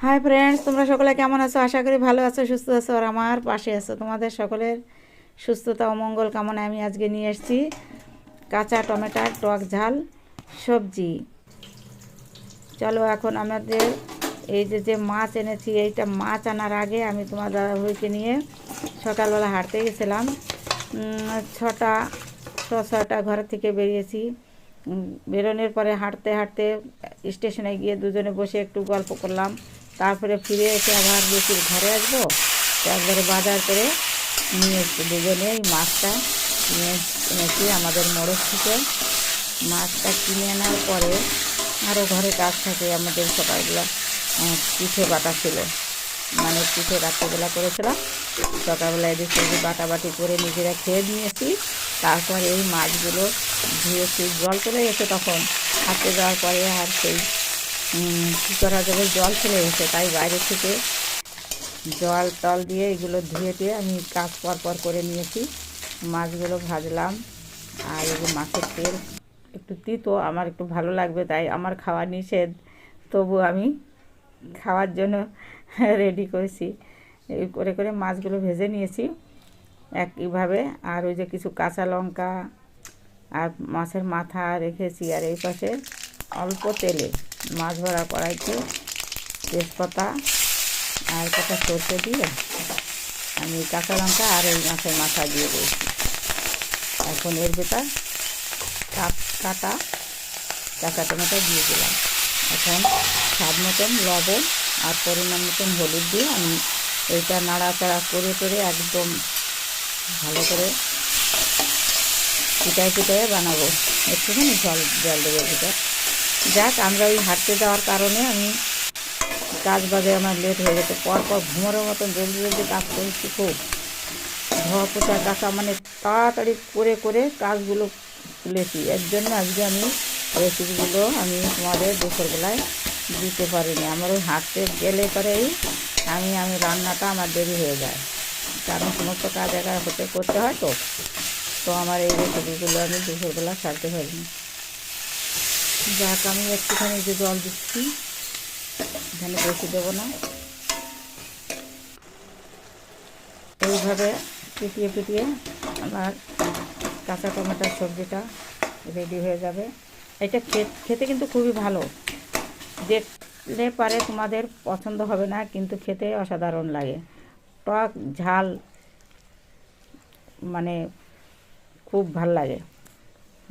Hi friends, তোমরা সকলে কেমন আছো? আশা করি ভালো আছো, সুস্থ আছো আর আমার পাশে আছো। তোমাদের সকলের সুস্থতা ও মঙ্গল কামনায় আমি আজকে নিয়ে এসেছি কাঁচা টমেটোর টক ঝাল সবজি। চলো এখন আমাদের এই যে মাছ এনেছি, এইটা মাছ আনার আগে আমি তোমার দাদাভাইকে নিয়ে সকালবেলা হাঁটতে গেছিলাম। ছটা ছটা ঘর থেকে বেরিয়েছি। বেরোনোর পরে হাঁটতে হাঁটতে স্টেশনে গিয়ে দুজনে বসে একটু গল্প করলাম। তারপরে ফিরে এসে আবার বেশি ঘরে আসবো, তো একবারে বাজার করে নিয়ে এসছি দুজনে। এই মাছটা কিনে এনেছি আমাদের মোড়ক থেকে। মাছটা কিনে আনার পরে আরও ঘরে কাজ থাকে আমাদের, সকালবেলা পিঠে বাটা ছিল, মানে পিঠে রাত্রেবেলা করেছিলাম। সকালবেলা এদিক সেদিক বাটাবাটি করে নিজেরা খেয়ে নিয়েছি। তারপর এই মাছগুলো ধুয়েছি, জল চলে গেছে তখন হাঁটতে যাওয়ার পরে। আর সেই কী করা যাবে, জল চলে গেছে, তাই বাইরে থেকে জল টল দিয়ে এগুলো ধুয়ে দিয়ে আমি কাজ পর করে নিয়েছি। মাছগুলো ভাজলাম। আর এই যে মাছের তেল একটু তিতো, আমার একটু ভালো লাগবে, তাই আমার খাওয়া নিষেধ, তবু আমি খাওয়ার জন্য রেডি করেছি। এই করে করে মাছগুলো ভেজে নিয়েছি একইভাবে। আর ওই যে কিছু কাঁচা লঙ্কা আর মাছের মাথা রেখেছি। আর এই পাশে অল্প তেলে মাছ ভরা কড়াইতে তেজপাতা আর কটা সর্ষে দিয়ে আমি কাঁচা লঙ্কা আর এই মাছের মাথা দিয়ে দিয়েছি। এখন এর ভেতর কাটা কাঁচা টমেটো দিয়ে দিলাম। এখন স্বাদ মতন লবণ আর পরিমাণ মতন হলুদ দিয়ে আমি এইটা নাড়াচাড়া করে করে একদম ভালো করে পিটায় বানাবো। একটুখানি জল দেবো ভিতর। যাক, আমরা ওই হাঁটতে যাওয়ার কারণে আমি কাজ বাজে আমার লেট হয়ে গেছে। পরপর ঘুমোর মতন জলদি জলদি কাজ করেছি খুব। ধোয়া পোছা কাঁচা মানে তাড়াতাড়ি করে করে কাজগুলো তুলেছি। এর জন্য আজকে আমি রেসিপিগুলো আমি তোমাদের দুপুরবেলায় দিতে পারিনি। আমার ওই হাঁটতে গেলে পরেই আমি রান্নাটা আমার দেরি হয়ে যায়, কারণ সমস্ত কাজ একা করতে হয়। তো আমার এই রেসিপিগুলো আমি দুপুরবেলা সারতে পারিনি। যাক, আমি একটুখানি যে জল দিচ্ছি, এখানে বেশি দেবো না। এইভাবে পিটিয়ে পিটিয়ে আমার কাঁচা টমেটোর সবজিটা রেডি হয়ে যাবে। এটা খেতে কিন্তু খুবই ভালো। দেখলে পারে তোমাদের পছন্দ হবে না, কিন্তু খেতে অসাধারণ লাগে। টক ঝাল মানে খুব ভাল লাগে,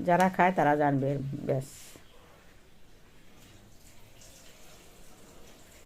যারা খায় তারা জানবে। ব্যাস।